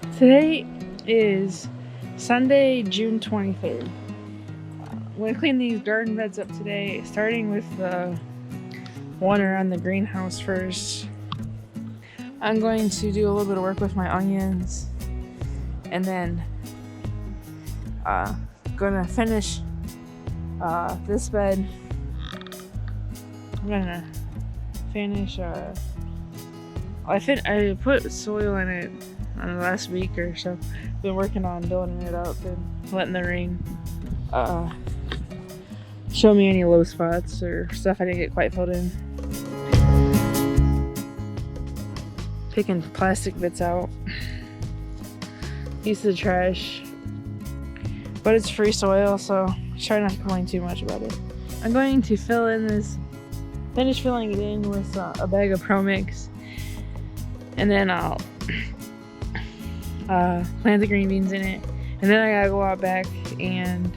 Today is Sunday, June 23rd. I'm going to clean these garden beds up today, starting with the one around the greenhouse first. I'm going to do a little bit of work with my onions, and then gonna finish this bed. I'm gonna finish I put soil in it on the last week or so. Been working on building it up and letting the rain show me any low spots or stuff I didn't get quite filled in. Picking plastic bits out, piece of trash, but it's free soil, so try not to complain too much about it. I'm going to finish filling it in with a bag of Pro Mix, and then I'll plant the green beans in it, and then I gotta go out back and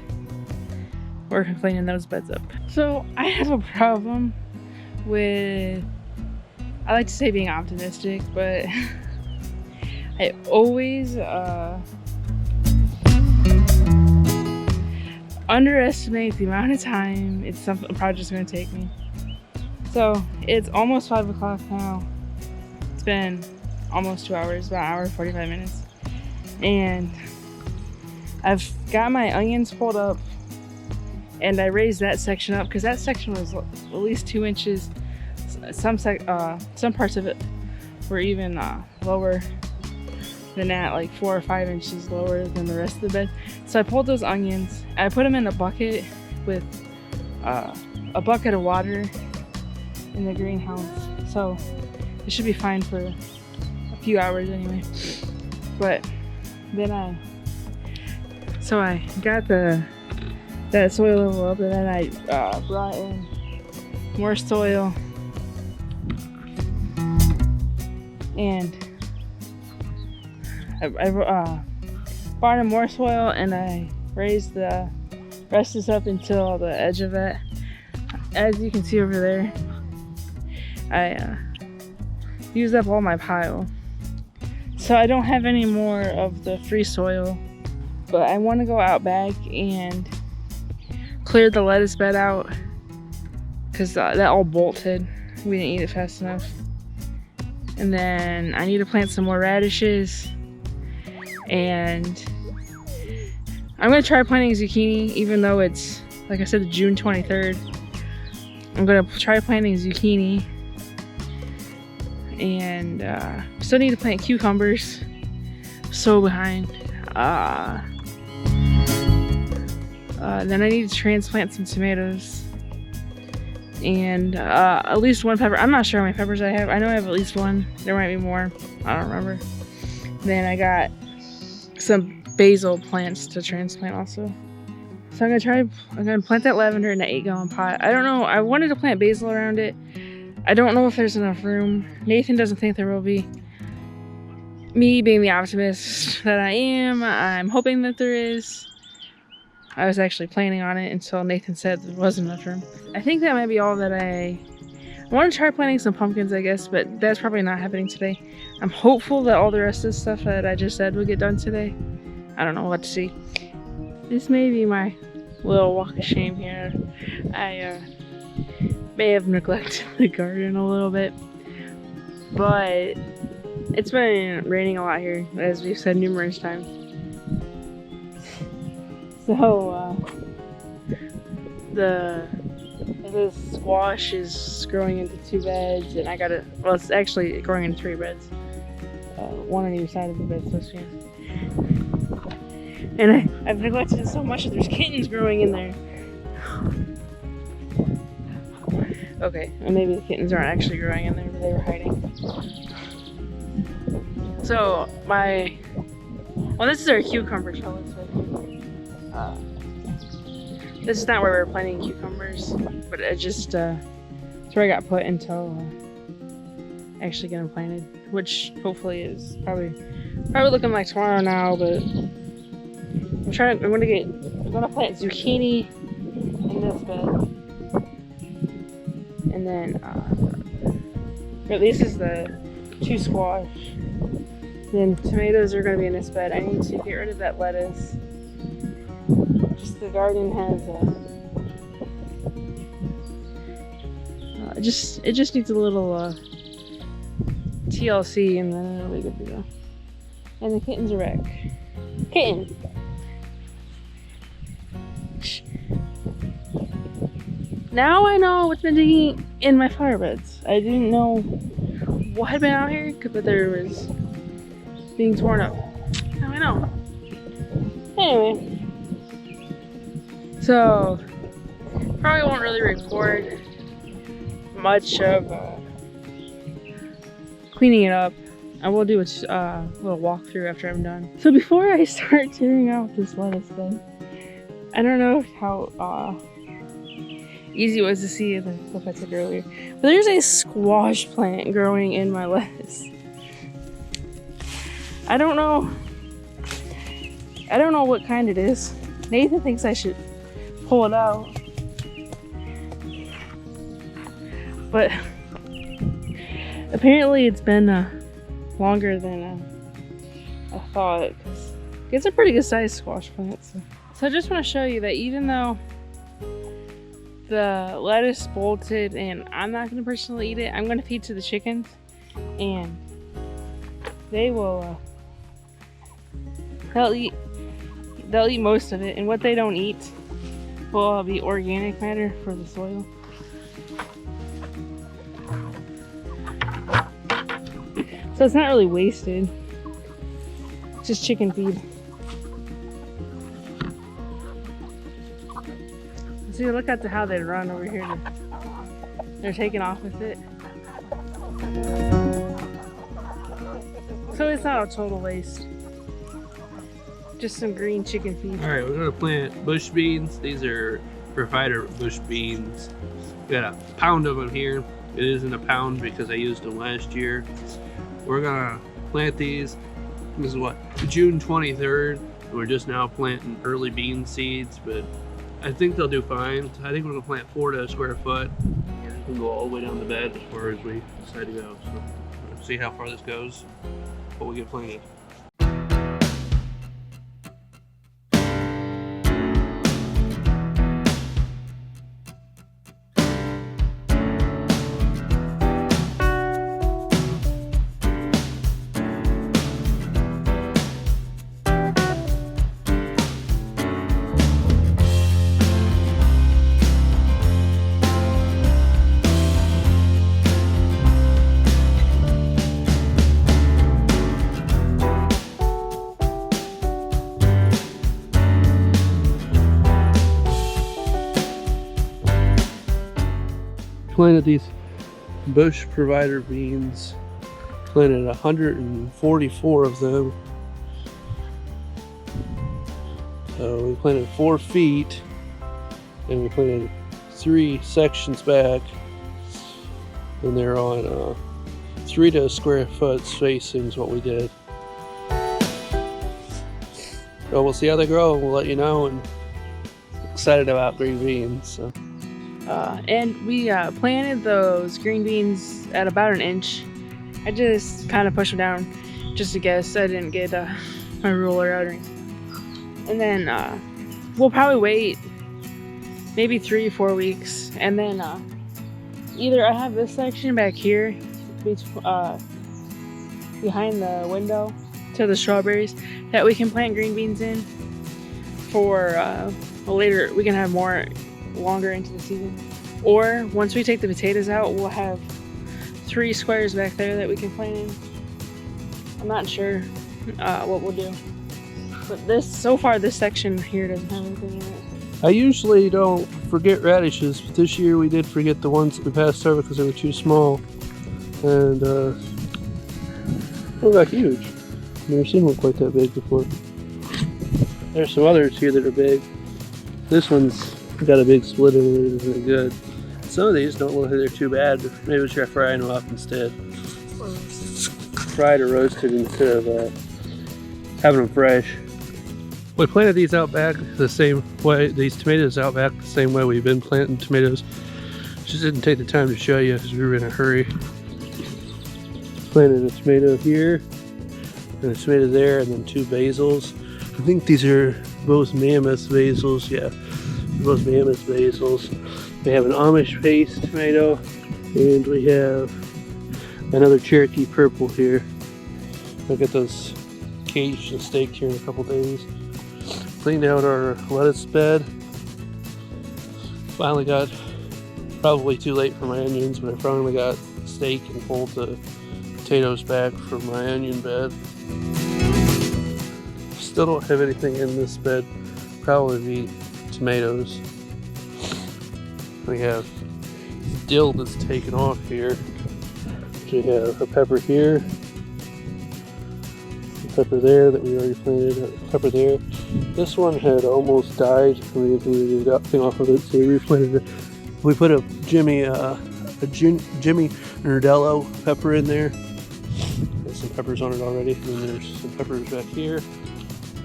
work on cleaning those beds up. So I have a problem with, I like to say being optimistic, but I always underestimate the amount of time a project's gonna take me. So it's almost 5 o'clock now. It's been almost 2 hours, about an hour and 45 minutes. And I've got my onions pulled up, and I raised that section up because that section was at least 2 inches. Some parts of it were even lower than that, like 4 or 5 inches lower than the rest of the bed. So I pulled those onions, I put them in a bucket with a bucket of water in the greenhouse. So it should be fine for a few hours anyway. But then I got that soil level up, and then I brought in more soil, and I brought in more soil, and I raised the rest of this up until the edge of it. As you can see over there, I used up all my pile, so I don't have any more of the free soil. But I want to go out back and clear the lettuce bed out because that all bolted. We didn't eat it fast enough. And then I need to plant some more radishes, and I'm gonna try planting zucchini, even though it's, like I said, June 23rd. I'm gonna try planting zucchini, and still need to plant cucumbers. So behind. Then I need to transplant some tomatoes and at least one pepper. I'm not sure how many peppers I have. I know I have at least one. There might be more. I don't remember. Then I got some basil plants to transplant also. So I'm gonna plant that lavender in the 8-gallon pot. I don't know. I wanted to plant basil around it. I don't know if there's enough room. Nathan doesn't think there will be. Me being the optimist that I am, I'm hoping that there is. I was actually planning on it until Nathan said there wasn't enough room. I think that might be all that I want to try planting some pumpkins, I guess, but that's probably not happening today. I'm hopeful that all the rest of the stuff that I just said will get done today. I don't know, we'll have to see. This may be my little walk of shame here. I may have neglected the garden a little bit, but it's been raining a lot here, as we've said numerous times. So the squash is growing into 2 beds, and it's actually growing into 3 beds. One on either side of the bed, so soon. And I've neglected it so much that there's kittens growing in there. Okay, and maybe the kittens aren't actually growing in there, but they were hiding. So this is our cucumber trellis right here. This is not where we're planting cucumbers, but it just it's where I got put until actually getting planted, which hopefully is probably looking like tomorrow now. But I'm gonna plant zucchini in this bed, and then this is the 2 squash. Then tomatoes are going to be in this bed. I need to get rid of that lettuce. Just the garden has it just needs a little TLC, and then it'll be good to go. And the kittens are back. Kitten. Now I know what's been digging in my flower beds. I didn't know what had been out here, but there was being torn up. Now I know. Anyway, so probably won't really record much of cleaning it up. I will do a little walkthrough after I'm done. So before I start tearing out this lettuce thing, I don't know how easy it was to see the clip I took earlier, but there's a squash plant growing in my lettuce. I don't know what kind it is. Nathan thinks I should pull it out, but apparently it's been longer than I thought. It's a pretty good sized squash plant. So I just want to show you that even though the lettuce bolted and I'm not going to personally eat it, I'm going to feed to the chickens, and they will they'll eat most of it, and what they don't eat will be organic matter for the soil. So it's not really wasted, it's just chicken feed. See, look at how they run over here. They're taking off with it. So it's not a total waste. Just some green chicken feed. All right, we're gonna plant bush beans. These are provider bush beans. We got a pound of them here. It isn't a pound because I used them last year. We're gonna plant these. This is what, June 23rd. We're just now planting early bean seeds, but I think they'll do fine. I think we're gonna plant 4 to a square foot. We can go all the way down the bed as far as we decide to go. So we'll see how far this goes before we get planted. Planted these bush provider beans, planted 144 of them. So we planted 4 feet and we planted 3 sections back, and they're on 3 to a square foot spacing is what we did. So we'll see how they grow and we'll let you know, and excited about green beans. So. And we planted those green beans at about 1 inch. I just kind of pushed them down just to guess. I didn't get my ruler out or anything. And then we'll probably wait maybe 3 or 4 weeks, and then either I have this section back here behind the window to the strawberries that we can plant green beans in for later. We can have more longer into the season, or once we take the potatoes out, we'll have 3 squares back there that we can plant in. I'm not sure what we'll do, but so far this section here doesn't have anything in it. I usually don't forget radishes, but this year we did forget the ones that we passed over because they were too small, and they got huge. Never seen one quite that big before. There's some others here that are big. This one's got a big split in it, isn't it good? Some of these don't look like they're too bad. Maybe we try frying them up instead. Fried or roasted instead of having them fresh. We planted these out back the same way, these tomatoes out back the same way we've been planting tomatoes. Just didn't take the time to show you because we were in a hurry. Planted a tomato here, and a tomato there, and then 2 basils. I think these are both mammoth basils. Yeah, both mammoth basils. We have an Amish paste tomato, and we have another Cherokee purple here. I'll get those caged and staked here in a couple days. Cleaned out our lettuce bed. Finally got, probably too late for my onions, but I finally got staked and pulled the potatoes back from my onion bed. Still don't have anything in this bed. Probably be tomatoes. We have dill that's taken off here. We have a pepper here, a pepper there that we already planted, a pepper there. This one had almost died. We got the thing off of it, so we replanted it. We put a Jimmy Nerdello pepper in there. There's some peppers on it already. And then there's some peppers back here.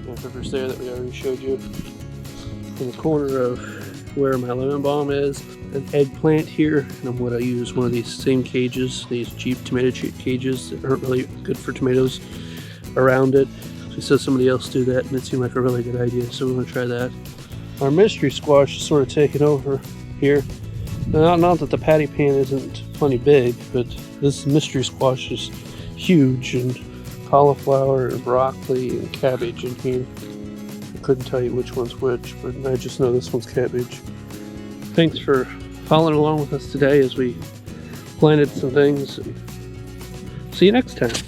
And peppers there that we already showed you. In the corner of where my lemon balm is, an eggplant here, and I'm going to use one of these same cages, these cheap tomato cages that aren't really good for tomatoes, around it. We saw somebody else do that, and it seemed like a really good idea, so we're going to try that. Our mystery squash is sort of taken over here. Not that the patty pan isn't plenty big, but this mystery squash is huge, and cauliflower and broccoli and cabbage in here. I couldn't tell you which one's which, but I just know this one's cabbage. Thanks for following along with us today as we planted some things. See you next time.